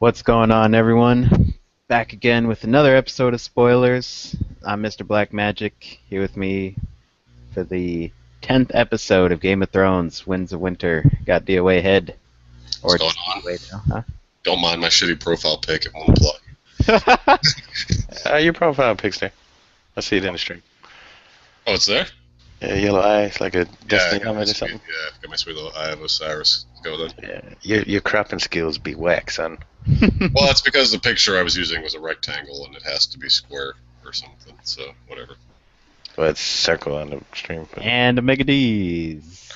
What's going on, everyone? Back again with another episode of Spoilers. I'm Mr. Black Magic, here with me for the 10th episode of Game of Thrones, Winds of Winter. Got DOA head. What's going on? Don't mind my shitty profile pic, it won't apply. Your profile picture. I see it in the stream. Oh, it's there? Yeah, yellow eyes, like a Destiny helmet or sweet, something. Yeah, got my sweet little Eye of Osiris. Go then. Yeah, your cropping skills be whack, son. Well, that's because the picture I was using was a rectangle and it has to be square or something, so whatever. Well, it's circle on the stream. But... And Omega D's.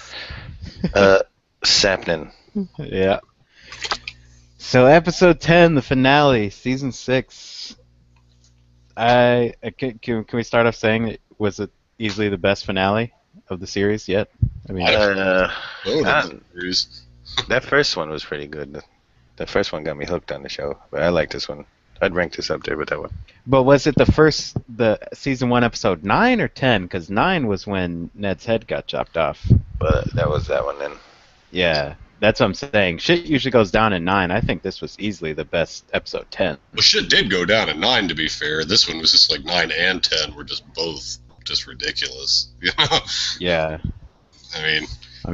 Sapnin. Yeah. So, episode 10, the finale, season 6. Can we start off saying, was it easily the best finale of the series yet? I mean, that first one was pretty good. The first one got me hooked on the show, but I like this one. I'd rank this up there with that one. But was it the season 1 episode 9 or 10? Because 9 was when Ned's head got chopped off. But that was that one then. Yeah, that's what I'm saying. Shit usually goes down in 9. I think this was easily the best episode 10. Well, shit did go down at 9, to be fair. This one was just like 9 and 10 were just both just ridiculous. You know? Yeah. I mean,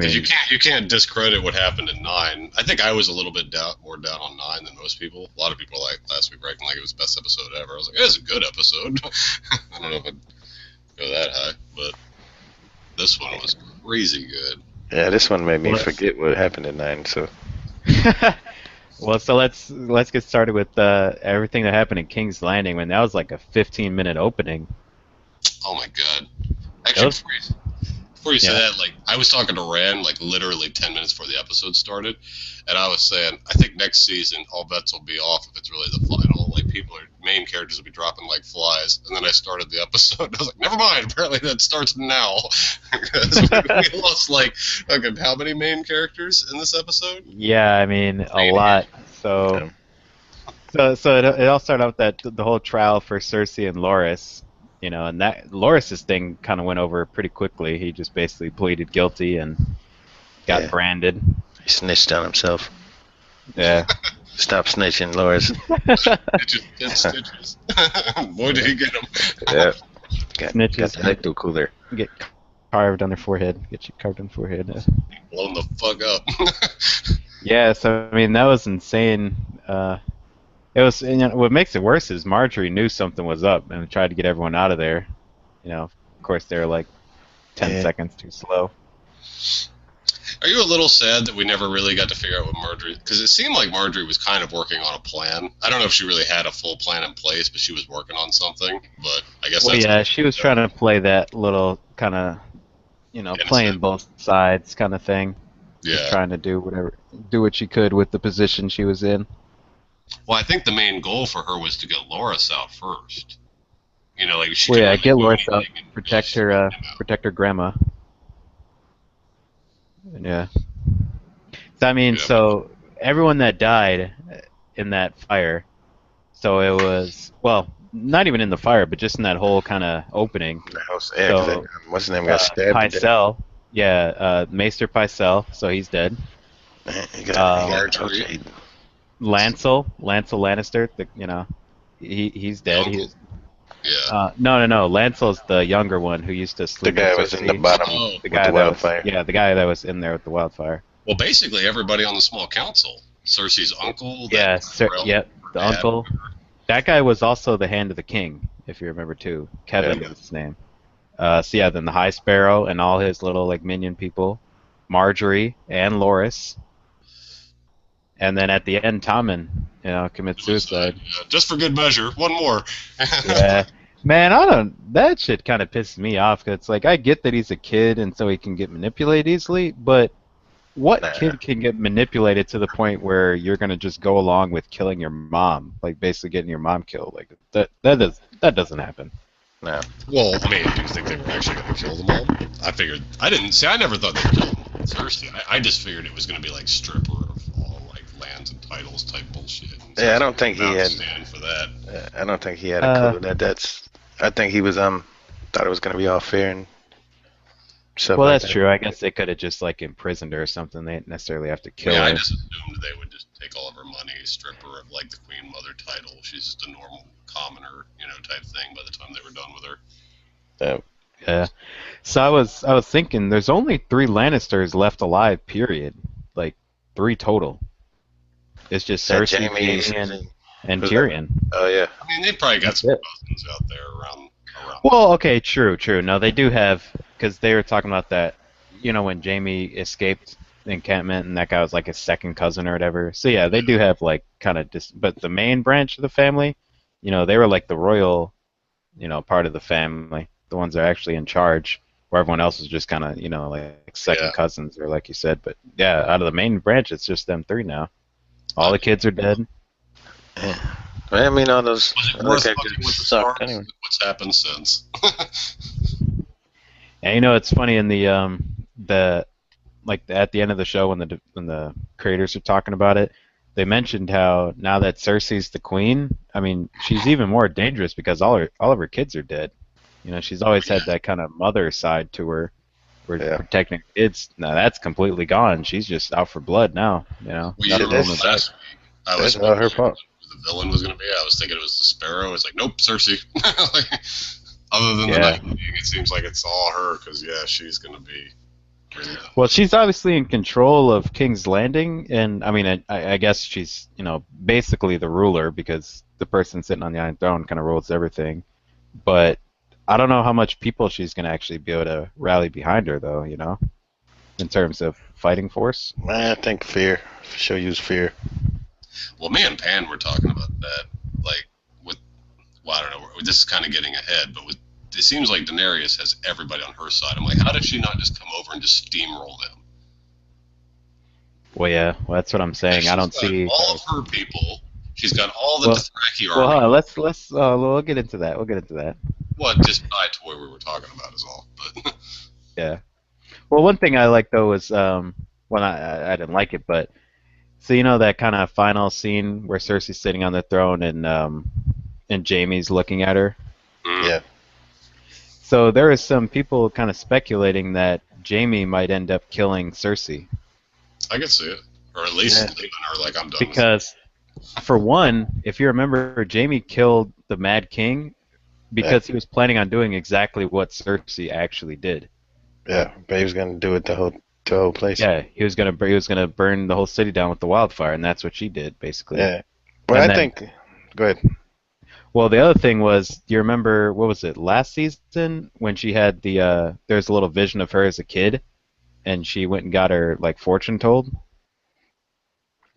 you can't discredit what happened in 9. I think I was a little bit more down on 9 than most people. A lot of people like last week ranking like it was the best episode ever. I was like, it's a good episode. I don't know if I'd go that high, but this one was crazy good. Yeah, this one made me forget what happened in 9. So. Well, so let's get started with everything that happened in King's Landing. When that was like a 15-minute opening. Oh my god! Actually, before you say that, like I was talking to Rand like literally 10 minutes before the episode started, and I was saying I think next season all bets will be off if it's really the final. Like main characters will be dropping like flies. And then I started the episode. And I was like, never mind. Apparently that starts now. Because we lost like how many main characters in this episode? Yeah, I mean a lot. So it all started out with the whole trial for Cersei and Loras. You know, and that Loras' thing kind of went over pretty quickly. He just basically pleaded guilty and got branded. He snitched on himself. Yeah. Stop snitching, Loras. Snitches. Boy, did he get him. Yeah. Snitches. Got the ecto cooler. Get carved on their forehead. Get you carved on the forehead. Blown the fuck up. Yeah, so I mean that was insane. It was. You know, what makes it worse is Marjorie knew something was up and tried to get everyone out of there. You know, of course they were like 10 seconds too slow. Are you a little sad that we never really got to figure out what Marjorie... Because it seemed like Marjorie was kind of working on a plan. I don't know if she really had a full plan in place, but she was working on something. But I guess that's... Yeah, she was trying to play that little kind of, playing both sides kind of thing. Yeah. Just trying to do what she could with the position she was in. Well, I think the main goal for her was to get Loras out first. You know, like she get Loras out, protect her grandma. Yeah. So, I mean, so everyone that died in that fire, so it was, well, not even in the fire, but just in that whole kind of opening. The house, what's his name, got stabbed? Pycelle. Yeah, Maester Pycelle, so he's dead. Lancel Lannister, he's dead. No. Lancel's the younger one who used to sleep. The guy was in the bottom. The guy with the wildfire. The guy that was in there with the wildfire. Well, basically everybody on the small council. Cersei's uncle. The uncle. That guy was also the Hand of the King, if you remember too. Kevin was his name. Then the High Sparrow and all his little minion people, Marjorie and Loras. And then at the end, Tommen, commits suicide. Just for good measure. One more. Yeah. Man, that shit kind of pisses me off. Cause it's like, I get that he's a kid and so he can get manipulated easily, but what kid can get manipulated to the point where you're going to just go along with killing your mom? Like, basically getting your mom killed. Like, that doesn't happen. No. Well, I mean, do you think they were actually going to kill them all? I never thought they'd kill Cersei. I just figured it was going to be like stripper of all lands and titles type bullshit. Yeah, I don't think he had. Stand for that. I don't think he had a clue that I think he was thought it was gonna be all fair and stuff. Well, that's true. I guess they could have just imprisoned her or something. They didn't necessarily have to kill her. I just assumed they would just take all of her money, strip her of like the Queen Mother title. She's just a normal commoner, type thing. By the time they were done with her. Yeah. So I was thinking, there's only 3 Lannisters left alive. Period. Like 3 total. It's just That Cersei, Jamie's Jaime, and who's that? Tyrion. Oh yeah. I mean, they probably got That's some it. cousins out there around. Well, okay, true. No, they do have, because they were talking about that. When Jaime escaped the encampment, and that guy was like his second cousin or whatever. So yeah, they do have like kind of but the main branch of the family, they were like the royal, part of the family, the ones that are actually in charge, where everyone else is just kind of, like second Yeah. cousins or like you said. But yeah, out of the main branch, it's just them 3 now. All the kids are dead. Yeah. I mean, all those Was it other worth characters fucking with the sucked Starks? anyway. Look what's happened since. And it's funny in the like at the end of the show when the creators are talking about it, they mentioned how now that Cersei's the queen, I mean, she's even more dangerous because all of her kids are dead. She's always had that kind of mother side to her, where Yeah. protecting kids. Now that's completely gone. She's just out for blood now. Well, Not you holding remember it back. last week, I was That's not her fault. who the villain was going to be. I was thinking it was the Sparrow. It's like, nope, Cersei. Like, other than the Yeah. Night King, it seems like it's all her because she's going to be. Well, she's obviously in control of King's Landing, and I mean, I guess she's basically the ruler because the person sitting on the Iron Throne kind of rules everything. But I don't know how much people she's going to actually be able to rally behind her, though. In terms of fighting force. I think fear. She'll use fear. Well, me and Pan were talking about that, like with. Well, I don't know. This is kind of getting ahead, but it seems like Daenerys has everybody on her side. I'm like, how does she not just come over and just steamroll them? Well, yeah, that's what I'm saying. I don't She's got see all of her people. She's got all the Well- Dothraki Well, army. let's we'll get into that. We'll get into that. What just tied to where we were talking about is all. But Yeah. Well, one thing I like though was when I didn't like it, but so that kind of final scene where Cersei's sitting on the throne and Jaime's looking at her. Yeah. So there is some people kind of speculating that Jaime might end up killing Cersei I can see it, or at least leaving her like I'm done. because, for one, if you remember, Jaime killed the Mad King because he was planning on doing exactly what Cersei actually did. Yeah, but he was gonna do it the whole place. Yeah, he was gonna burn the whole city down with the wildfire, and that's what she did basically. Yeah. But And I then- think. Go ahead. Well, the other thing was, do you remember what was it last season when she had there's a little vision of her as a kid, and she went and got her like fortune told.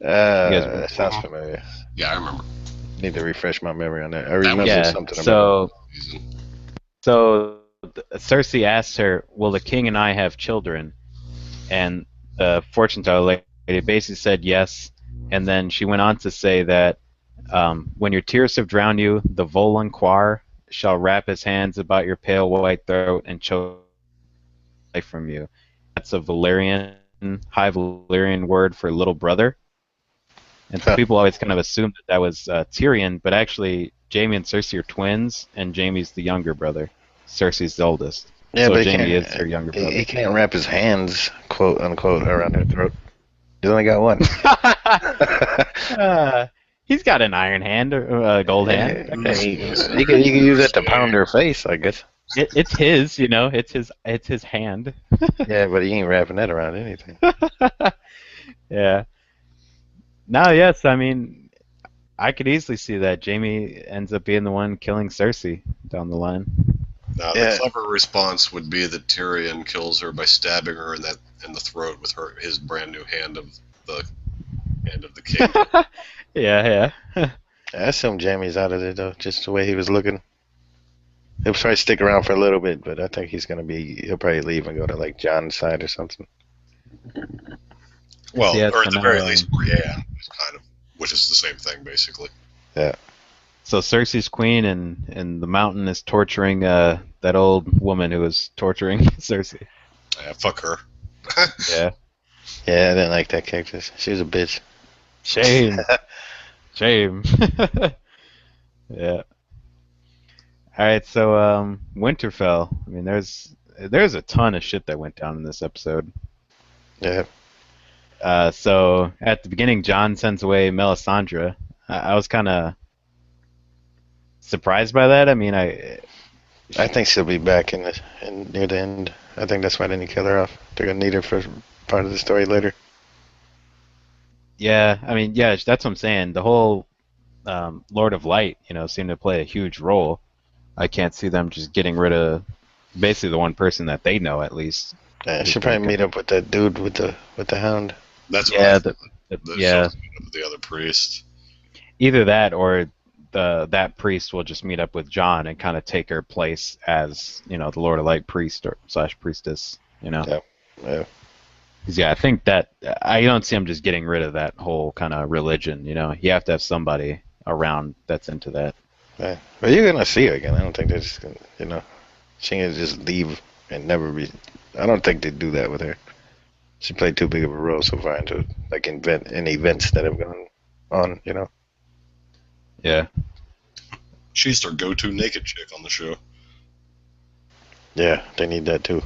That sounds familiar. Yeah, I remember. Need to refresh my memory on that. I was- remember Yeah. something about So Cersei asked her, "Will the king and I have children?" And the fortune teller lady basically said yes. And then she went on to say that when your tears have drowned you, the Volanquar shall wrap his hands about your pale white throat and choke life from you. That's a High Valyrian word for little brother. And so people always kind of assumed that was Tyrion, but actually Jaime and Cersei are twins, and Jaime's the younger brother. Cersei's the oldest. Yeah, So but he Jaime can't, is her younger brother. he can't wrap his hands, quote unquote, around her throat. He's only got one. He's got an iron hand or a gold hand. Yeah, he can use that to pound her face, I guess. It's his, it's his hand. Yeah, but he ain't wrapping that around anything. Yeah. Now, yes, I mean, I could easily see that Jaime ends up being the one killing Cersei down the line. Now, Yeah. the clever response would be that Tyrion kills her by stabbing her in the throat with his brand new hand of the king. Yeah. I assume Jamie's out of it though, just the way he was looking. He'll probably stick around for a little bit, but I think he'll probably leave and go to like John's side or something. Well, Yeah, or at so the very now, least, Brienne, which is the same thing basically. So Cersei's queen, and the mountain is torturing that old woman who was torturing Cersei. Yeah, fuck her. Yeah. Yeah, I didn't like that character. She was a bitch. Shame. Shame. Yeah. All right, so Winterfell. I mean, there's a ton of shit that went down in this episode. Yeah. So at the beginning, John sends away Melisandre. I was kind of surprised by that. I mean, I think she'll be back in near the end. I think that's why they didn't kill her off. They're gonna need her for part of the story later. yeah, I mean, yeah, that's what I'm saying. The whole Lord of Light, seemed to play a huge role. I can't see them just getting rid of basically the one person that they know at least. Yeah, Who's she'll gonna probably come. meet up with that dude with the hound. That's what I Yeah, thought. The yeah, show's with the other priest. either that or that priest will just meet up with John and kind of take her place as the Lord of Light priest or slash priestess. Yeah, yeah. 'Cause, yeah, I think that I don't see him just getting rid of that whole kind of religion. You have to have somebody around that's into that. Yeah. But you're gonna see her again. I don't think they're just gonna. She can just leave and never be. I don't think they do that with her. She played too big of a role so far into like in events that have gone on. Yeah. She's their go-to naked chick on the show. Yeah, they need that too.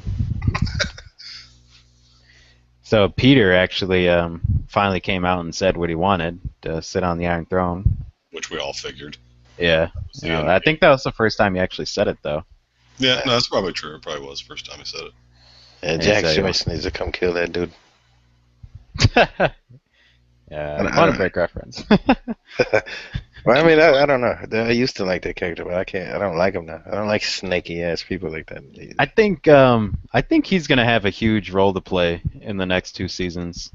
So Peter actually finally came out and said what he wanted to sit on the Iron Throne. Which we all figured. Yeah. I think that was the first time he actually said it, though. Yeah, no, that's probably true. It probably was the first time he said it. Yeah, And Jack so, Joyce needs to come kill that dude. Yeah, I quantum don't- break reference. Well, I mean, I don't know. I used to like that character, but I can't. I don't like him now. I don't like snaky ass people like that. I think he's gonna have a huge role to play in the next 2 seasons.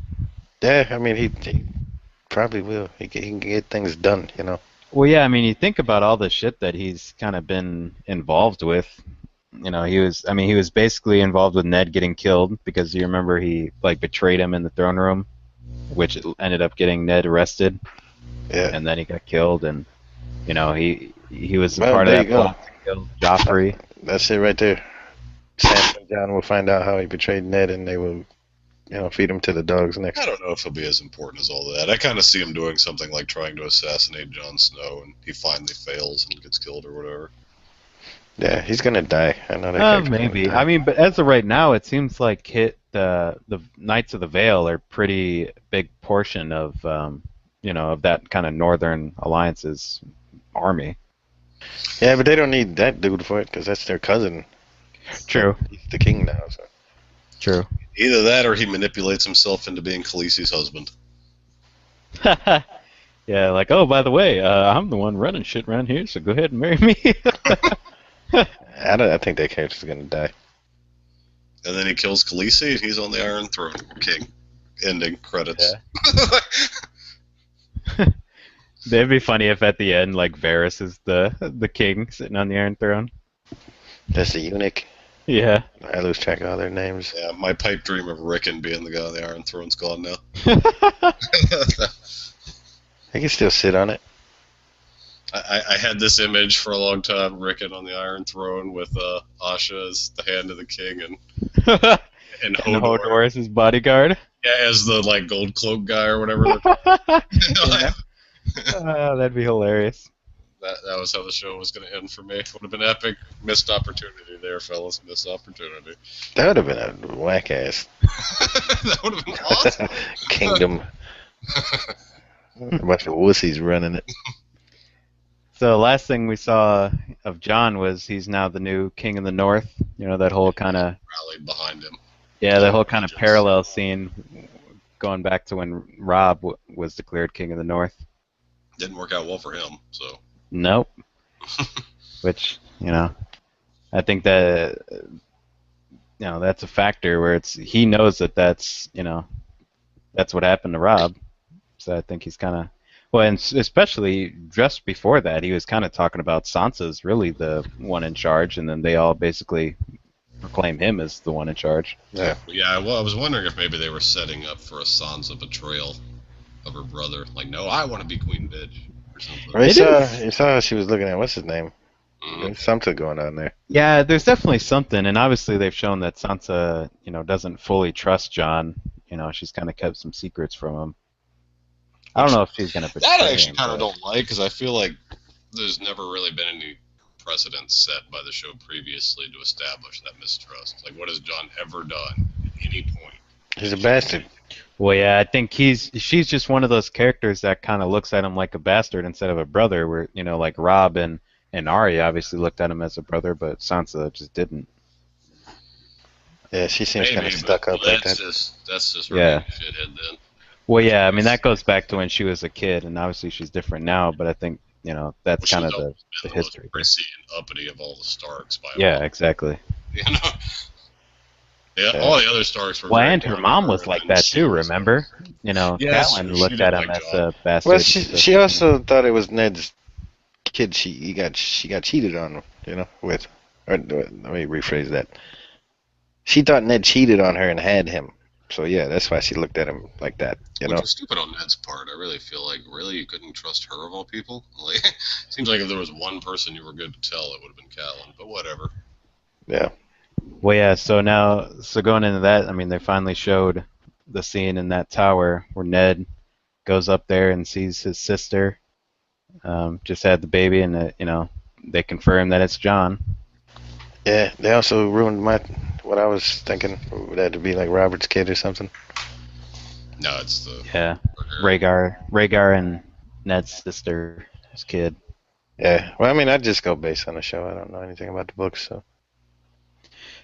Yeah, I mean, he probably will. He can get things done. Well, yeah, I mean, you think about all the shit that he's kind of been involved with. He was basically involved with Ned getting killed because you remember he like betrayed him in the throne room, which ended up getting Ned arrested, Yeah. and then he got killed, and he was a Well, part of there you that go. plot to kill Joffrey. That's it right there. Sam and John will find out how he betrayed Ned, and they will, feed him to the dogs next. I don't know if he'll be as important as all that. I kind of see him doing something like trying to assassinate Jon Snow, and he finally fails and gets killed or whatever. Yeah, he's gonna die. I know that character's gonna Maybe. die. I mean, but as of right now, it seems like the Knights of the Vale are pretty big portion of that kind of Northern Alliance's army. Yeah, but they don't need that dude for it because that's their cousin. True. He's the king now. So. True. Either that or he manipulates himself into being Khaleesi's husband. Yeah, like, oh, by the way, I'm the one running shit around here, so go ahead and marry me. I think that character's gonna die. And then he kills Khaleesi, and he's on the Iron Throne, king. Ending credits. That'd be funny if at the end, like, Varys is the king sitting on the Iron Throne. That's the eunuch. Yeah. I lose track of all their names. Yeah, my pipe dream of Rickon being the guy on the Iron Throne's gone now. He can still sit on it. I had this image for a long time, Rickon on the Iron Throne with Asha as the hand of the king and And Hodor Hodor is his bodyguard. as the like gold cloak guy or whatever. Yeah. That'd be hilarious. That was how the show was going to end for me. Would have been epic. Missed opportunity there, fellas. Missed opportunity. That would have been a whack ass That would have been awesome. kingdom. A bunch of wussies running it. So last thing we saw of John was he's now the new king of the North. That whole kind of Rallied behind him. that whole kind of parallel scene going back to when Robb was declared king of the North. Didn't work out well for him, so. Nope. Which I think that that's a factor where he knows that's what happened to Robb. So I think he's kind of and especially just before that, he was kind of talking about Sansa's really the one in charge, and then they all basically proclaim him as the one in charge. Yeah. Yeah, well, I was wondering if maybe they were setting up for a Sansa betrayal of her brother. Like, no, I want to be Queen Bitch. Or something. Well, you saw how she was looking at what's his name. There's something going on there. Yeah, there's definitely something, and obviously they've shown that Sansa, doesn't fully trust Jon. She's kind of kept some secrets from him. I don't know if she's gonna betray That I actually him, kind of but- don't like, because I feel like there's never really been any precedent set by the show previously to establish that mistrust. Like, what has Jon ever done at any point? He's a bastard. Well, yeah, I think she's just one of those characters that kind of looks at him like a bastard instead of a brother. Where like Rob and Arya obviously looked at him as a brother, but Sansa just didn't. Yeah, she seems kind of Maybe, but stuck up like that. that's just her being Yeah. a shithead then. Well, yeah, I mean that goes back to when she was a kid, and obviously she's different now. But I think that's Well, kind she's of always the been the most history there. prissy and uppity of all the Starks by a Yeah, mile. exactly. You know, yeah, Yeah. all the other Starks were Well, very and her kind mom to her, was and like then that she too. was. Remember? Yes, Catelyn she looked didn't at him like as John. a Well, bastard and stuff. she also thought it was Ned's kid. She got cheated on, with. Or let me rephrase that. She thought Ned cheated on her and had him. So yeah, that's why she looked at him like that. Which was stupid on Ned's part. I really feel like you couldn't trust her of all people. Like, seems like if there was one person you were good to tell, it would have been Catelyn. But whatever. Yeah. Well, yeah. So going into that, I mean, they finally showed the scene in that tower where Ned goes up there and sees his sister. Just had the baby, and they confirm that it's John. Yeah. They also ruined what I was thinking. That to be like Robert's kid or something. No, it's the Yeah, Rhaegar, and Ned's sister's kid. Yeah. Well, I mean, I just go based on the show. I don't know anything about the books, so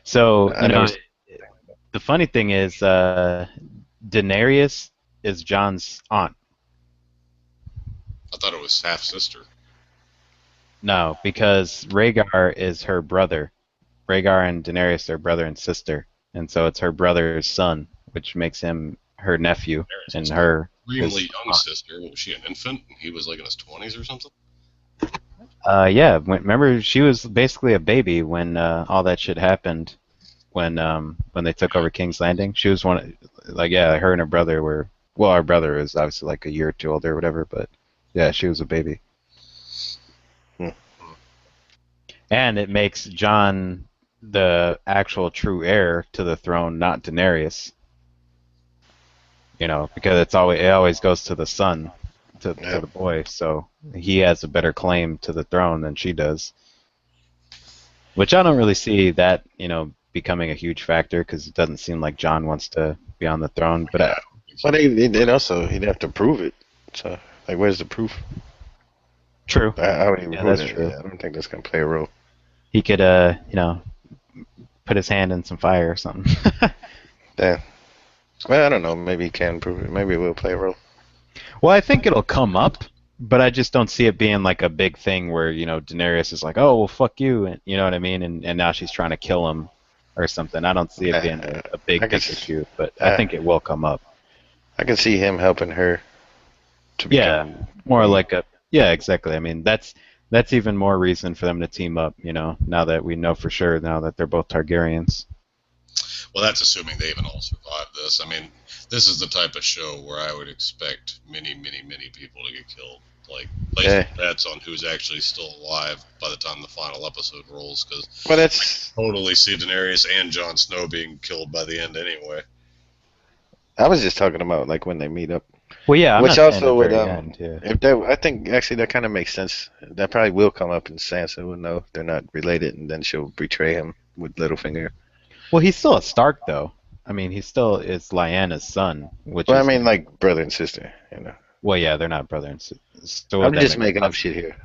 So I never. the funny thing is, Daenerys is John's aunt. I thought it was half sister. No, because Rhaegar is her brother. Rhaegar and Daenerys are brother and sister, and so it's her brother's son, which makes him her nephew, Daenerys and was her extremely his young sister. Was she an infant? He was like in his 20s or something. yeah. Remember, she was basically a baby when all that shit happened. When they took over King's Landing, she was like yeah, her and her brother were. Well, our brother is obviously like a year or two older or whatever, but yeah, she was a baby. Hmm. And it makes John the actual true heir to the throne, not Daenerys. Because it always goes to the son, to Yeah. the boy. So he has a better claim to the throne than she does. Which I don't really see that, becoming a huge factor because it doesn't seem like John wants to be on the throne. But Yeah. But he'd also he'd have to prove it. So like, where's the proof? true. I would even Yeah, prove that's it. true. Yeah, I don't think that's gonna play a role. He could, put his hand in some fire or something. Yeah. Well, I don't know. Maybe he can prove it. Maybe it will play a role. Well, I think it'll come up, but I just don't see it being like a big thing where Daenerys is like, oh well, fuck you, and you know what I mean, and now she's trying to kill him or something. I don't see it being a big I big guess. issue, but I think it will come up. I can see him helping her to Yeah, become. more like a yeah, exactly. I mean, that's even more reason for them to team up. Now that we know for sure now that they're both Targaryens. Well, that's assuming they even all survive this. I mean, this is the type of show where I would expect many, many, many people to get killed. Like, place bets on who's actually still alive by the time the final episode rolls, because Well, that's. totally see Daenerys and Jon Snow being killed by the end anyway. I was just talking about like when they meet up. Well, yeah, I'm Which not saying also the would very end. Yeah. if that I think actually that kind of makes sense. That probably will come up in Sansa will know they're not related, and then she'll betray him with Littlefinger. Well, he's still a Stark, though. I mean, he still is Lyanna's son, which Well, I is. mean like brother and sister. Well, yeah, they're not brother and sister. So I'm would that just make making up cousin? shit here.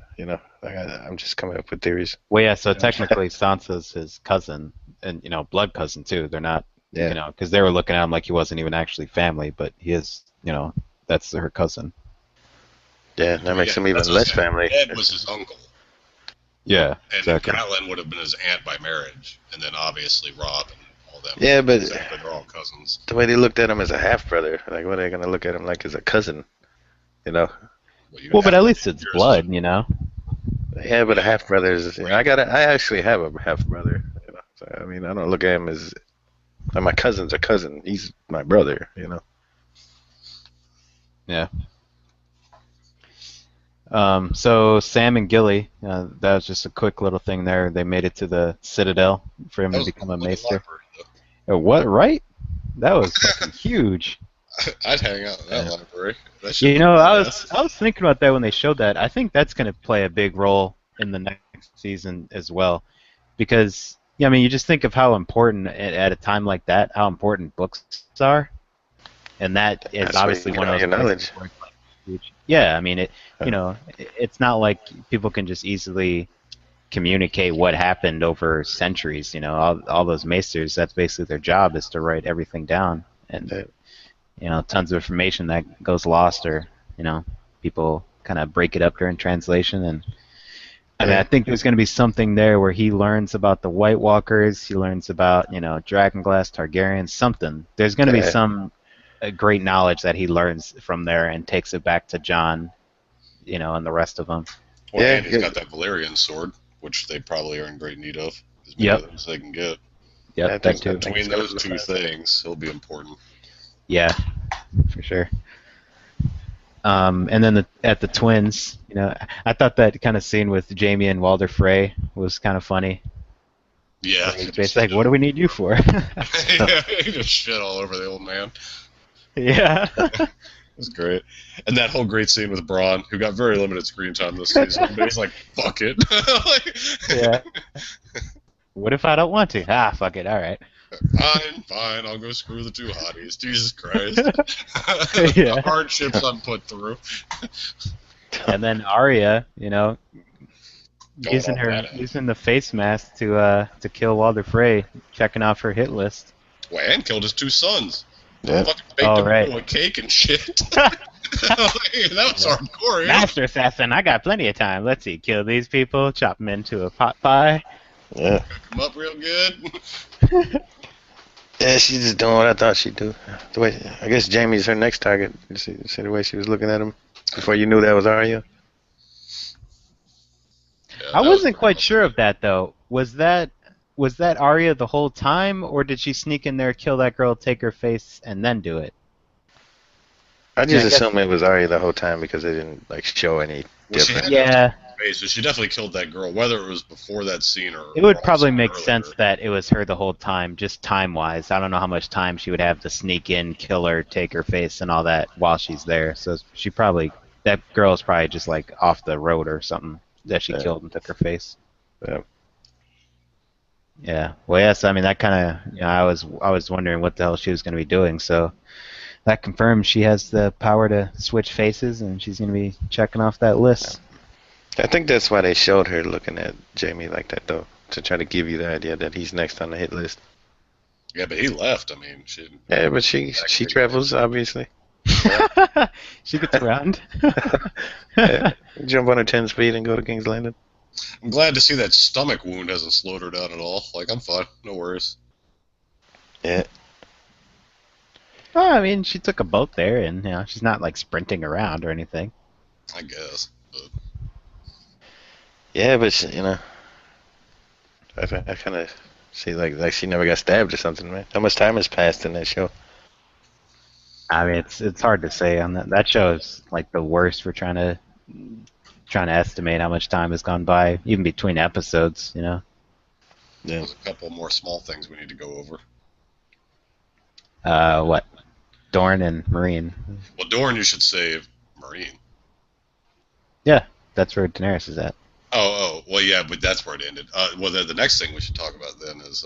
Like I'm just coming up with theories. Well, yeah. So technically, Sansa's his cousin, and blood cousin too. They're not, Yeah. because they were looking at him like he wasn't even actually family, but he is. That's her cousin. Yeah, that makes him even that's what less I'm saying. family. Ed was his uncle, Yeah, and exactly. Catelyn would have been his aunt by marriage, and then obviously Rob and all them. Yeah, but They're all cousins. the way they looked at him as a half brother, like what are they gonna look at him like as a cousin? You know? Well, but at least it's blood, Yeah, but a half brother is. I actually have a half brother. So, I mean, I don't look at him as. Like my cousin's a cousin. He's my brother. Yeah. So Sam and Gilly, that was just a quick little thing there. They made it to the Citadel for him to become a maester. What? Right? That was fucking huge. I'd hang out in that library. I was thinking about that when they showed that. I think that's going to play a big role in the next season as well, because I mean, you just think of how important at a time like that, how important books are. and that is That's where you obviously get one all of your those places knowledge. where it's like huge. Yeah, I mean Huh. it's not like people can just easily communicate what happened over centuries. All those maesters, that's basically their job is to write everything down, and Yeah. tons of information that goes lost, or people kind of break it up during translation. And I mean, I Yeah. think there's going to be something there where he learns about the White Walkers, he learns about Dragonglass, Targaryens, something. There's going to be Yeah. some great knowledge that he learns from there and takes it back to John, and the rest of them. Well, Yeah. and he's got that Valyrian sword, which they probably are in great need of. As many Yep, of them as they can get. yep, I that think too. it's Between gonna those be two fast. things, he'll be important. Yeah, for sure. And then at the twins, I thought that kind of scene with Jamie and Walder Frey was kind of funny. Yeah. Where he's basically like, "What do we need you for?" Yeah, he just shit all over the old man. Yeah. It was great. And that whole great scene with Braun, who got very limited screen time this season, but he's like, fuck it. Yeah. What if I don't want to? Ah, fuck it. All right. Fine, I'll go screw the two hotties. Jesus Christ. Yeah. The hardships I'm put through. And then Arya, Going using all badass. using the face mask to kill Walder Frey, checking off her hit list. Well, and killed his two sons. Yeah. Fucking baked Oh, them right. into a cake and shit. That was hardcore, yeah. Master assassin, I got plenty of time. Let's see, kill these people, chop them into a pot pie. Yeah. Come up real good. Yeah, she's just doing what I thought she'd do. The way I guess Jamie's her next target. You see the way she was looking at him before you knew that was Arya. Yeah, I that wasn't was quite sure of that though. Was that Arya the whole time, or did she sneak in there, kill that girl, take her face, and then do it? I Yeah, just I guess- assumed it was Arya the whole time because they didn't like show any Well, she difference. had Yeah, face, but she definitely killed that girl, whether it was before that scene or. it would or probably also make earlier. sense that it was her the whole time, just time-wise. I don't know how much time she would have to sneak in, kill her, take her face, and all that while she's there. So that girl is probably just like off the road or something that she Yeah. killed and took her face. Yeah. Yeah. Well, yes. I mean, that kind of. I was wondering what the hell she was going to be doing. So that confirms she has the power to switch faces, and she's going to be checking off that list. I think that's why they showed her looking at Jamie like that, though, to try to give you the idea that he's next on the hit list. Yeah, but he left. I mean, she. Yeah, but she travels, obviously. She gets around. Yeah. Jump on her 10 speed and go to King's Landing. I'm glad to see that stomach wound hasn't slowed her down at all. Like, I'm fine. No worries. Yeah. Well, I mean, she took a boat there, and she's not like sprinting around or anything. I guess. But Yeah, but I kind of see like she never got stabbed or something, man. How much time has passed in that show? I mean, it's hard to say on that. That show is like the worst for trying to estimate how much time has gone by, even between episodes. Yeah. there's a couple more small things we need to go over. What? Dorne and Marine. Well, Dorne, you should save Marine. Yeah, that's where Daenerys is at. Oh, well, yeah, but that's where it ended. Well, the next thing we should talk about then is,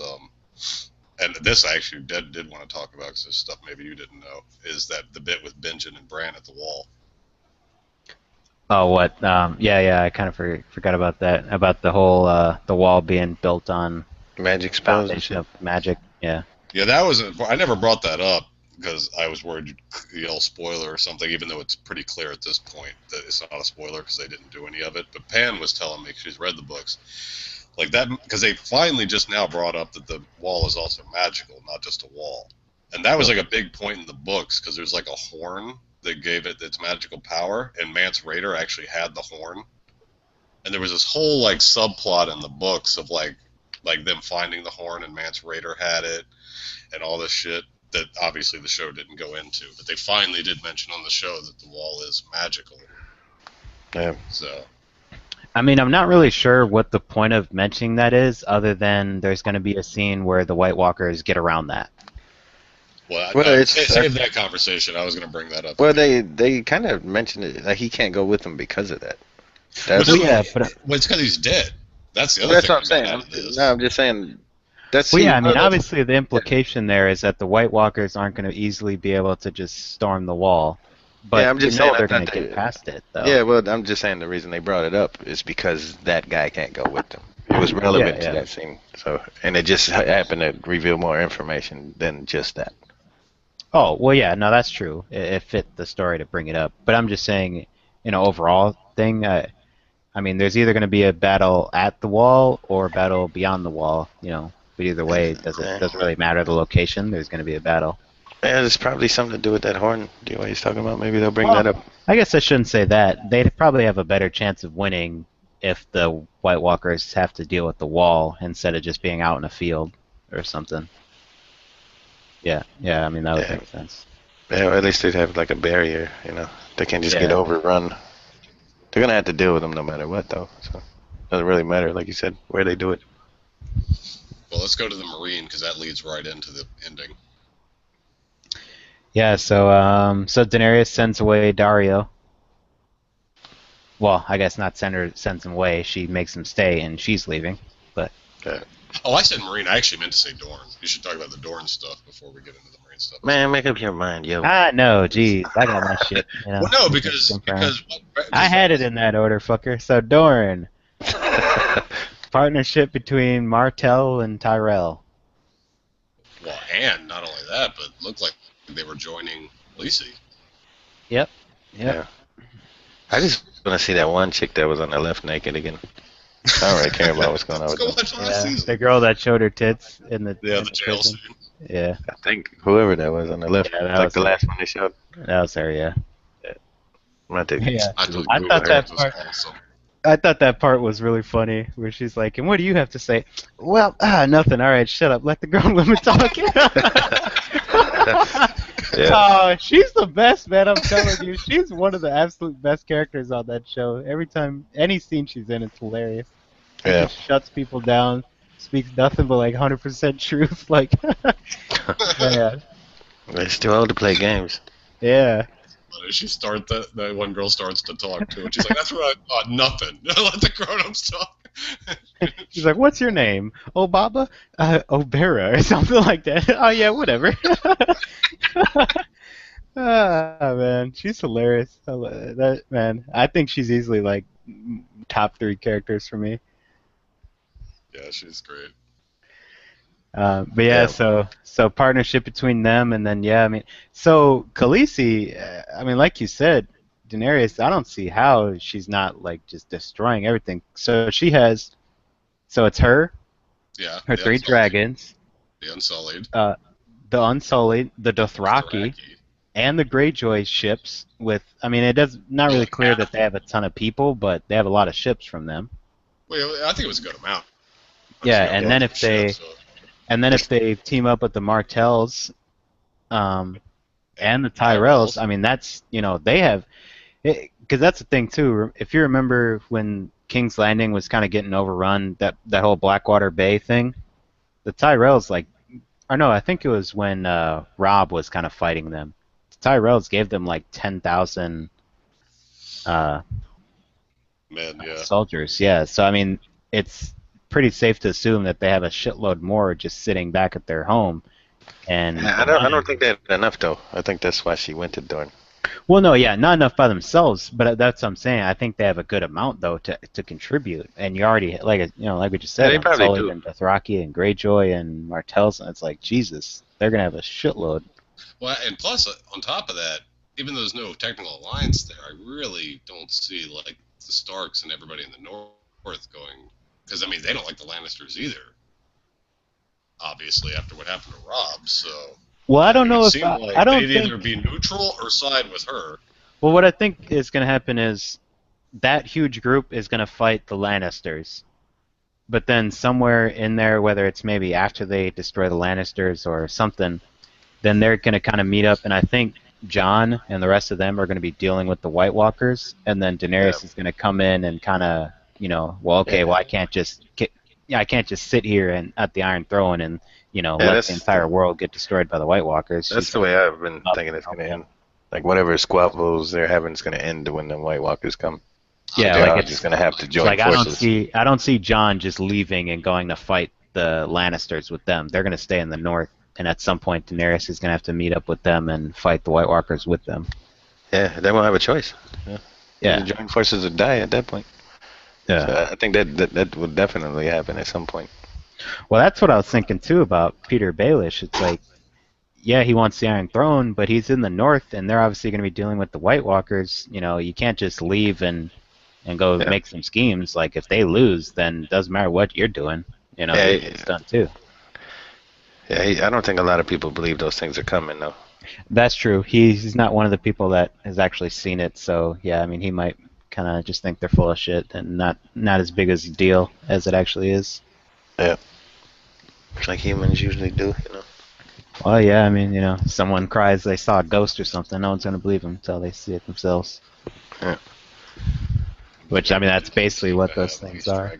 and this I actually did want to talk about because there's stuff maybe you didn't know, is that the bit with Benjen and Bran at the wall. Oh, what? Yeah, I kind of forgot about that. About the whole the wall being built on Magic spells and foundation shit. of magic. Yeah. Yeah, that was. I never brought that up because I was worried you'd yell spoiler or something, even though it's pretty clear at this point that it's not a spoiler because they didn't do any of it. But Pan was telling me, 'cause she's read the books, like that, because they finally just now brought up that the wall is also magical, not just a wall. And that was like a big point in the books because there's like a horn that gave it its magical power, and Mance Rayder actually had the horn. And there was this whole like subplot in the books of like them finding the horn and Mance Rayder had it and all this shit that obviously the show didn't go into, but they finally did mention on the show that the wall is magical. Yeah. So I mean, I'm not really sure what the point of mentioning that is, other than there's going to be a scene where the White Walkers get around that. well, it's save that conversation. I was going to bring that up. Well, they kind of mentioned it like he can't go with them because of that. That's Well, yeah, but well, it's because he's dead. That's the other that's thing. what I'm saying. about it is- I'm just saying That's Well, yeah, I well, mean, obviously the implication there is that the White Walkers aren't going to easily be able to just storm the wall, yeah. but I'm you just saying. know I they're going thought to get they. past it, though. Yeah, well, I'm just saying the reason they brought it up is because that guy can't go with them. It was Yeah, relevant to yeah. that scene. So, and it just happened to reveal more information than just that. Oh, well, yeah, no, that's true. It fit the story to bring it up, but I'm just saying, overall thing. I mean, there's either going to be a battle at the wall or a battle beyond the wall. But either way, doesn't really matter the location. There's going to be a battle. Yeah, there's probably something to do with that horn. Do you know what he's talking about? Maybe they'll bring that Well, up. I guess I shouldn't say that. They'd probably have a better chance of winning if the White Walkers have to deal with the wall instead of just being out in a field or something. Yeah, yeah. I mean, that would Yeah, make sense. yeah. Or at least they'd have like a barrier. They can't just get Yeah. overrun. They're gonna have to deal with them no matter what, though. So doesn't really matter, like you said, where they do it. Well, let's go to the Marine because that leads right into the ending. Yeah. So Daenerys sends away Dario. Well, I guess not sends him away. She makes him stay, and she's leaving. But Oh, I said Marine. I actually meant to say Dorne. You should talk about the Dorne stuff before we get into the Marine stuff. Man, make up your mind, yo. no, geez, I got my shit. Well, no, because I had it in that order, fucker. So Dorne, partnership between Martell and Tyrell. Well, and not only that, but it looked like they were joining Lacey. Yep. Yeah. I just want to see that one chick that was on the left naked again. I don't really care about what's going on with Let's go them. watch last season. The girl that showed her tits in the Yeah, the jail prison. scene. Yeah, I think whoever that was on the left, Yeah, that like was the her. last one they showed. that was her. Yeah. I'm not taking Yeah. I Google I Google thought her. that was part. awesome. I thought that part was really funny, where she's like, "And what do you have to say?" Well, nothing. All right, shut up. Let the grown women talk. Yeah. Oh, she's the best, man. I'm telling you, she's one of the absolute best characters on that show. Every time, any scene she's in, it's hilarious. She Yeah. just shuts people down, speaks nothing but like 100% truth. Like, man, It's too old to play games. yeah. But as she starts, that one girl starts to talk too, and she's like, "That's what I thought. Nothing. Let the grown-ups talk." She's like, "What's your name? Obaba? Obera or something like that." Oh yeah, whatever. Man, she's hilarious. That man, I think she's easily like top 3 characters for me. Yeah, she's great. But yeah, so partnership between them, and then I mean, so Khaleesi, I mean, like you said, Daenerys, I don't see how she's not like just destroying everything. So it's her, Yeah. her the 3 Unsullied. dragons, The Unsullied. the Unsullied, the Dothraki, and the Greyjoy ships. I mean, it does not really clear that they have a ton of people, but they have a lot of ships from them. Well, I think it was a good amount. Yeah, and then if they So, team up with the Martells, and the Tyrells, I mean, that's they have, because that's the thing too. If you remember when King's Landing was kind of getting overrun, that whole Blackwater Bay thing, the Tyrells or no, I think it was when Robb was kind of fighting them. The Tyrells gave them like 10,000 man, yeah. soldiers. Yeah, so I mean, it's pretty safe to assume that they have a shitload more just sitting back at their home. And I don't think they have enough though. I think that's why she went to Dorne. well, no, yeah, not enough by themselves, but that's what I'm saying. I think they have a good amount though to contribute. And you already like we just said, Yeah, they probably Sully do. and Dothraki and Greyjoy and Martells, and it's like Jesus, they're gonna have a shitload. Well, and plus, on top of that, even though there's no technical alliance there, I really don't see like the Starks and everybody in the North going, because I mean they don't like the Lannisters either. Obviously, after what happened to Robb, so. Well, I don't know It if seemed like I don't they'd think. either be neutral or side with her. Well, what I think is gonna happen is that huge group is gonna fight the Lannisters, but then somewhere in there, whether it's maybe after they destroy the Lannisters or something, then they're going to kind of meet up, and I think Jon and the rest of them are going to be dealing with the White Walkers, and then Daenerys is going to come in and kind of, well, okay, well, I can't just sit here and at the Iron Throne and let the entire world get destroyed by the White Walkers. That's the way I've been thinking it's gonna end. Like whatever squabbles they're having is gonna end when the White Walkers come. Yeah, they're like all it's just gonna have to join like forces. I don't see Jon just leaving and going to fight the Lannisters with them. They're gonna stay in the north, and at some point Daenerys is gonna have to meet up with them and fight the White Walkers with them. Yeah, they won't have a choice. Yeah. Yeah. Either join forces or die at that point. Yeah. So I think that would definitely happen at some point. Well, that's what I was thinking too about Peter Baelish. It's like, yeah, he wants the Iron Throne, but he's in the North, and they're obviously going to be dealing with the White Walkers. You know, you can't just leave and go Yeah. make some schemes. Like, if they lose, then it doesn't matter what you're doing. You know, Yeah, it's done too. Yeah, I don't think a lot of people believe those things are coming, though. That's true. He's not one of the people that has actually seen it. So yeah, I mean, he might kind of just think they're full of shit and not as big as a deal as it actually is. Yeah. It's like humans usually do, you know. Well, yeah, I mean, you know, someone cries they saw a ghost or something, no one's gonna believe them until they see it themselves. Yeah. Which, I mean, that's basically what those things are.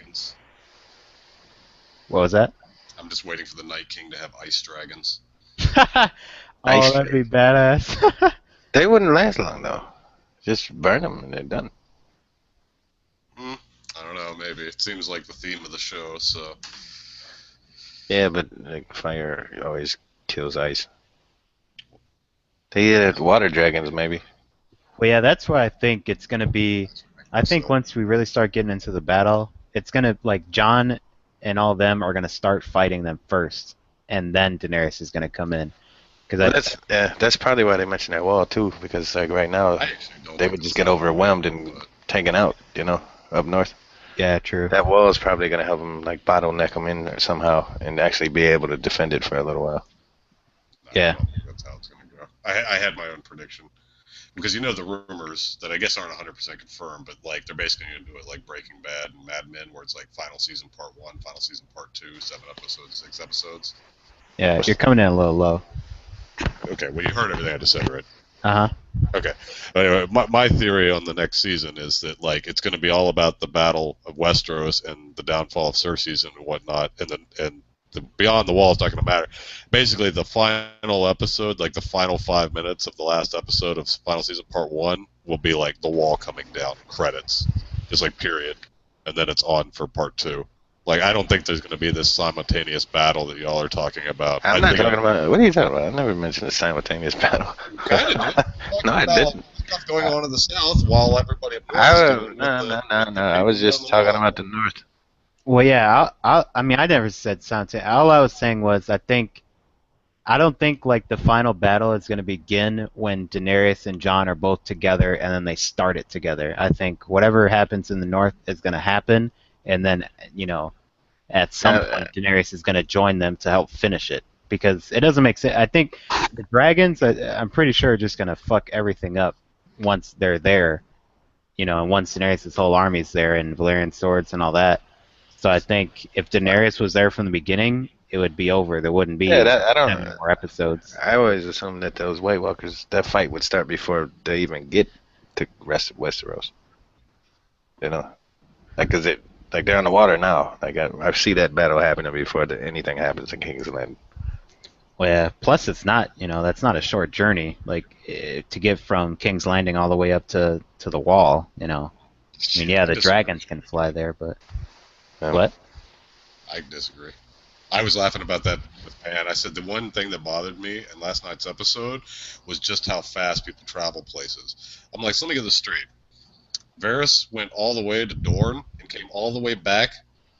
What was that? I'm just waiting for the Night King to have ice dragons. Oh, that'd be badass. They wouldn't last long, though. Just burn them and they're done. I don't know, maybe. It seems like the theme of the show, so... Yeah, but like fire always kills ice. They had water dragons, maybe. Well, yeah, that's why I think it's gonna be. I think once we really start getting into the battle, it's gonna, like, Jon and all of them are gonna start fighting them first, and then Daenerys is gonna come in. Because that's probably why they mentioned that wall too, because like right now they would just get overwhelmed and taken out, you know, up north. Yeah, true. That wall is probably gonna help them like bottleneck them in there somehow and actually be able to defend it for a little while. Yeah. That's how it's gonna go. I had my own prediction. Because you know the rumors that I guess aren't 100% confirmed, but like they're basically going to do it like Breaking Bad and Mad Men, where it's like final season part 1, final season part 2, 7 episodes, 6 episodes. Yeah, you're coming in a little low. Okay, well you heard everything I just said, right? Uh-huh. Okay. Anyway, my theory on the next season is that like it's going to be all about the battle of Westeros and the downfall of Cersei's and whatnot, and the beyond the wall is not going to matter. Basically, the final episode, like the final 5 minutes of the last episode of final season part 1, will be like the wall coming down, credits, just like period, and then it's on for part 2. Like, I don't think there's going to be this simultaneous battle that y'all are talking about. I'm not talking about. What are you talking about? I never mentioned a simultaneous battle. Kind of did. No, I didn't. Stuff going on in the south while everybody. No. I was just talking about the north. Well, yeah, I mean, I never said something. All I was saying was I don't think like the final battle is going to begin when Daenerys and Jon are both together and then they start it together. I think whatever happens in the north is going to happen, and then, you know, at some point Daenerys is going to join them to help finish it, because it doesn't make sense. I think the dragons, I'm pretty sure, are just going to fuck everything up once they're there, you know, and once Daenerys' whole army's there and Valyrian swords and all that. So I think if Daenerys was there from the beginning, it would be over. There wouldn't be 7 more episodes. I always assumed that those White Walkers, that fight would start before they even get to rest of Westeros. You know, like, cause they're on the water now. Like I see that battle happening before anything happens in King's Landing. Well, yeah. Plus, it's not, you know, that's not a short journey. Like, to get from King's Landing all the way up to the wall, you know. I mean, yeah, the dragons can fly there, but what? I disagree. I was laughing about that with Pan. I said the one thing that bothered me in last night's episode was just how fast people travel places. I'm like, so let me get this straight. Varys went all the way to Dorne and came all the way back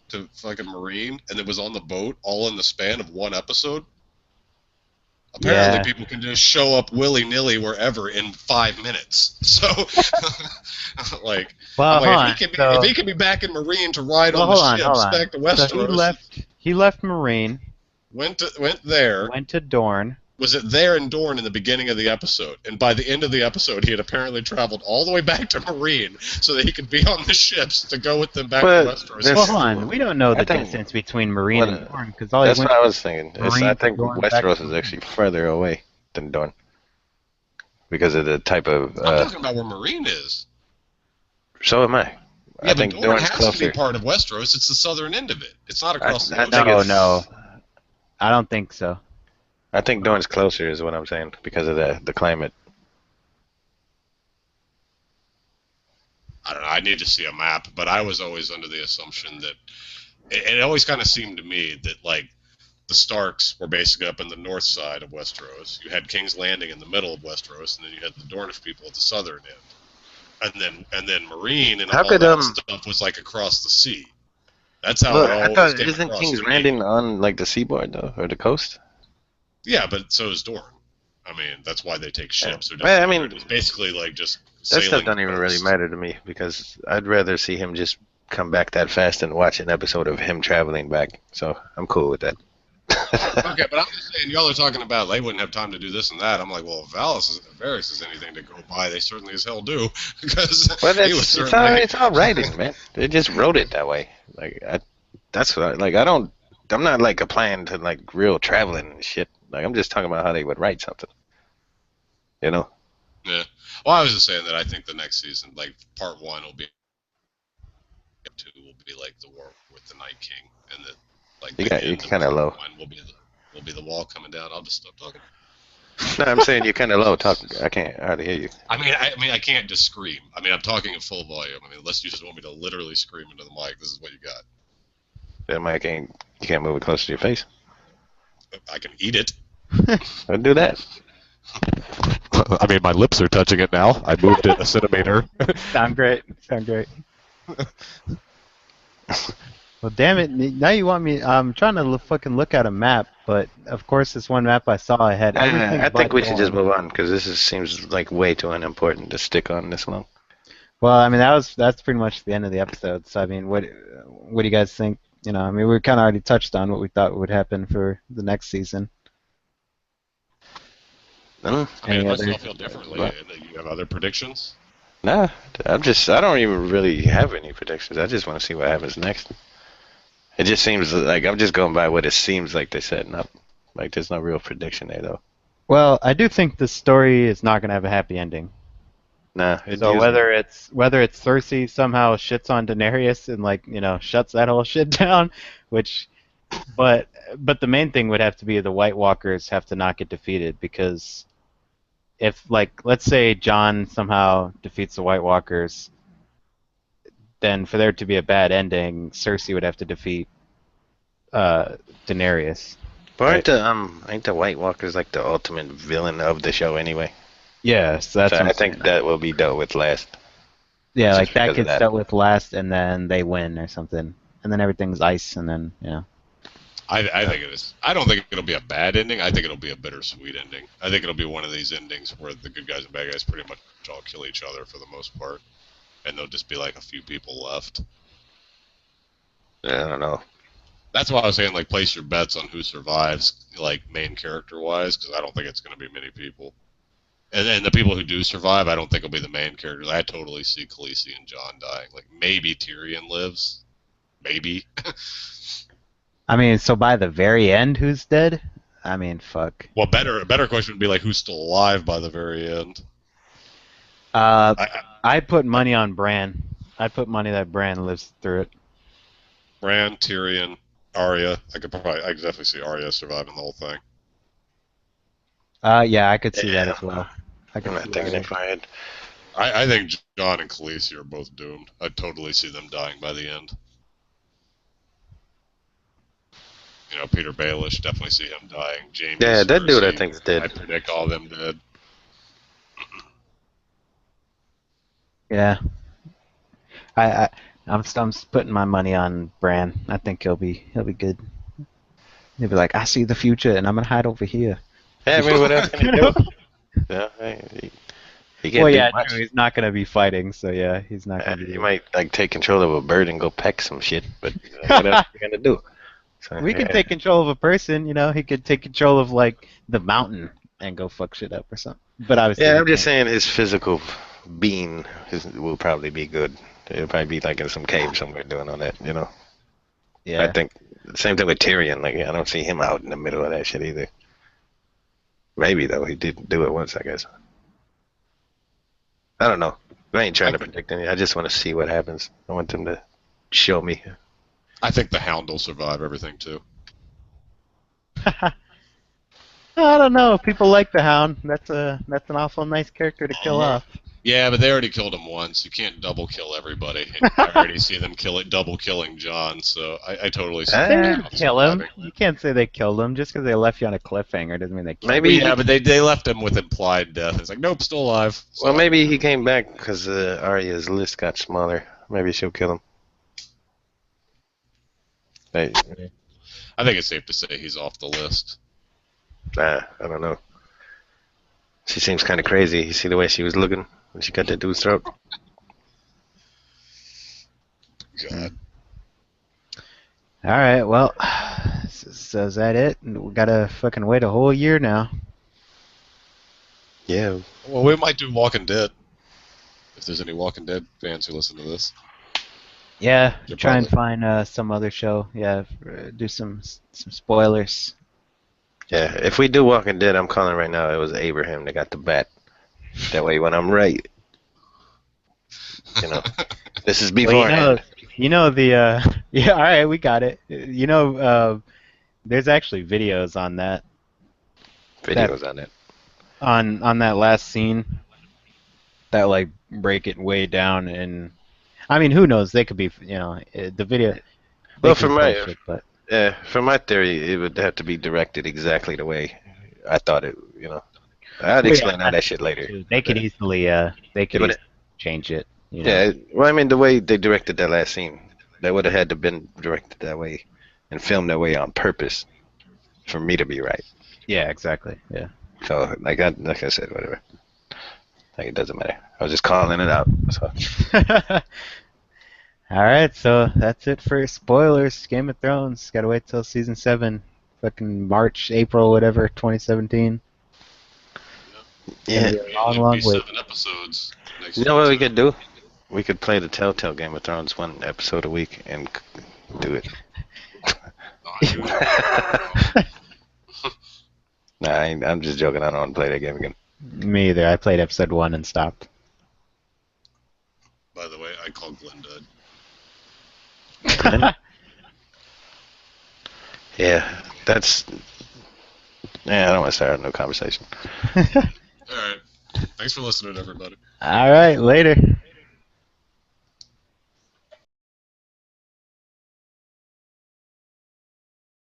to fucking Marine, and it was on the boat all in the span of one episode. Apparently, people can just show up willy-nilly wherever in 5 minutes. So, like, well, if he can be back in Marine to ride on the ships back to Westeros. So he left Marine. Went there. Went to Dorne. Was it there in Dorne in the beginning of the episode? And by the end of the episode, he had apparently traveled all the way back to Marine so that he could be on the ships to go with them back to Westeros. Well, hold on. We don't know the distance between Marine and Dorne, because all that's what I was thinking. I think Westeros is actually further away than Dorne because of the type of. I'm talking about where Marine is. So am I. Yeah, I think Dorne has closer to be part of Westeros. It's the southern end of it. It's not across the ocean. No. I don't think so. I think Dorne's closer is what I'm saying because of the climate. I don't know. I need to see a map, but I was always under the assumption that it always kind of seemed to me that like the Starks were basically up in the north side of Westeros. You had King's Landing in the middle of Westeros, and then you had the Dornish people at the southern end. And then Marine and How all could that stuff was like across the sea. That's how Well, it I always thought came isn't across King's to me. Landing on like the seaboard though, or the coast? Yeah, but so is Dorne. I mean, that's why they take Yeah. ships. Well, I They're mean, just basically like just that stuff sailing don't even really coast. matter to me because I'd rather see him just come back that fast than watch an episode of him traveling back. So I'm cool with that. Okay, but I'm just saying, y'all are talking about they wouldn't have time to do this and that. I'm like, well, if Varys is anything to go by, they certainly as hell do, because Well, he was certainly. it's all writing, man. They just wrote it that way. That's what I'm not like applying to like real traveling and shit. Like I'm just talking about how they would write something. You know? Yeah. Well, I was just saying that I think the next season, like part one, will be two will be like the war with the Night King, and that like the You're end of kind of part low. one will be the wall coming down. I'll just stop talking. No, I'm saying you're kind of low. Talk. I can't hardly hear you. I mean, I can't just scream. I mean, I'm talking at full volume. I mean, unless you just want me to literally scream into the mic, this is what you got. That mic ain't. You can't move it close to your face. I can eat it. I'll do that. I mean, my lips are touching it now. I moved it a centimeter. Sound great. Sound great. Well, damn it! Now you want me? I'm trying to fucking look at a map, but of course, this one map I saw, I had everything. I think but we should just Dorne. move on because seems like way too unimportant to stick on this long. Well, I mean, that's pretty much the end of the episode. So, I mean, what do you guys think? You know, I mean, we kind of already touched on what we thought would happen for the next season. No, I mean, Any unless other? y'all feel differently, you have other predictions. nah. I don't even really have any predictions. I just want to see what happens next. It just seems like I'm just going by what it seems like they're setting up. Like there's no real prediction there though. Well, I do think the story is not going to have a happy ending. Nah, it So usually. whether it's Cersei somehow shits on Daenerys and like shuts that whole shit down, which but but the main thing would have to be the White Walkers have to not get defeated because if like let's say Jon somehow defeats the White Walkers, then for there to be a bad ending, Cersei would have to defeat Daenerys, But right? ain't the White Walkers like the ultimate villain of the show anyway? Yeah, so that's So what I'm I saying. think that will be dealt with last. Yeah, Just like that because of gets that. dealt with last, and then they win or something, and then everything's ice, and then I think it is. I don't think it'll be a bad ending. I think it'll be a bittersweet ending. I think it'll be one of these endings where the good guys and bad guys pretty much all kill each other for the most part, and there'll just be like a few people left. I don't know. That's why I was saying like place your bets on who survives, like main character wise, because I don't think it's going to be many people. And then the people who do survive, I don't think will be the main characters. I totally see Khaleesi and Jon dying. Like maybe Tyrion lives, maybe. I mean, so by the very end, who's dead? I mean, fuck. Well, a better question would be like who's still alive by the very end. Uh, I, I put money on Bran. I put money that Bran lives through it. Bran, Tyrion, Arya. I could definitely see Arya surviving the whole thing. Yeah, I could see that Yeah, as well. I I'm could not see thinking that. if I had. I think Jon and Khaleesi are both doomed. I'd totally see them dying by the end. You know, Peter Baelish, definitely see him dying. Jaime, Yeah, that dude I Cersei, think is I dead. predict all of them dead. Yeah, I'm putting my money on Bran. I think he'll be good. He'll be like, I see the future, and I'm gonna hide over here. Yeah, I mean, what else can he do? Yeah, he Well, can't do yeah, much. true. He's not gonna be fighting, so yeah, he's not gonna He be. might like take control of a bird and go peck some shit, but what else are you gonna do? So, We can yeah. take control of a person, he could take control of like the mountain and go fuck shit up or something. But obviously Yeah, he I'm just can't. saying his physical being will probably be good. He'll probably be like in some cave somewhere doing all that. I Yeah. think same thing with Tyrion. Like, I don't see him out in the middle of that shit either. Maybe though, he did do it once, I guess. I don't know. I ain't trying I, to predict anything. I just want to see what happens. I want them to show me. I think the Hound will survive everything too. I don't know. People like the Hound. That's an awful nice character to kill off. Yeah, but they already killed him once. You can't double kill everybody. I already see them double killing John, so I totally see They the Ah, didn't payoff kill him. surviving. You can't say they killed him just because they left you on a cliffhanger. Doesn't mean they killed Well, maybe him. yeah, he. but they left him with implied death. It's like, nope, still alive. Well, So maybe he came back because Arya's list got smaller. Maybe she'll kill him. Hey, I think it's safe to say he's off the list. I don't know. She seems kind of crazy. You see the way she was looking when she cut that dude's throat? God. All right, well, so is that it? We gotta fucking wait a whole year now. Yeah. Well, we might do Walking Dead. If there's any Walking Dead fans who listen to this. Yeah, You're try and probably. find some other show. Yeah, do some spoilers. Yeah. If we do Walking Dead, I'm calling right now. It was Abraham that got the bat. That way, when I'm right, you know, this is Well, beforehand. the yeah. All right, we got it. There's actually videos on that Videos on it. on that last scene that like break it way down. And I mean, who knows? They could be, the video. They Well, could be bullshit, but for my theory, it would have to be directed exactly the way I thought it. I'd well, yeah, explain all that's that shit later. true. They could Yeah. It would. easily change it. Yeah. Well, I mean, the way they directed that last scene, that would have had to been directed that way and filmed that way on purpose for me to be right. Yeah, exactly. Yeah. So, like I said, whatever. Like it doesn't matter. I was just calling it out. So, All right, so that's it for spoilers. Game of Thrones. Gotta wait till season 7, fucking March, April, whatever, 2017. It's gonna yeah. be I a mean, long, it'll be long wait. 7 episodes next You know year what we too. could do? We could play the Telltale Game of Thrones one episode a week and do it. Oh, dude. Nah, I'm just joking. I don't want to play that game again. Me either. I played episode 1 and stopped. By the way, I call Glenn dead. Glenn? Yeah, that's. Yeah, I don't want to start a new conversation. All right. Thanks for listening, everybody. All right, later.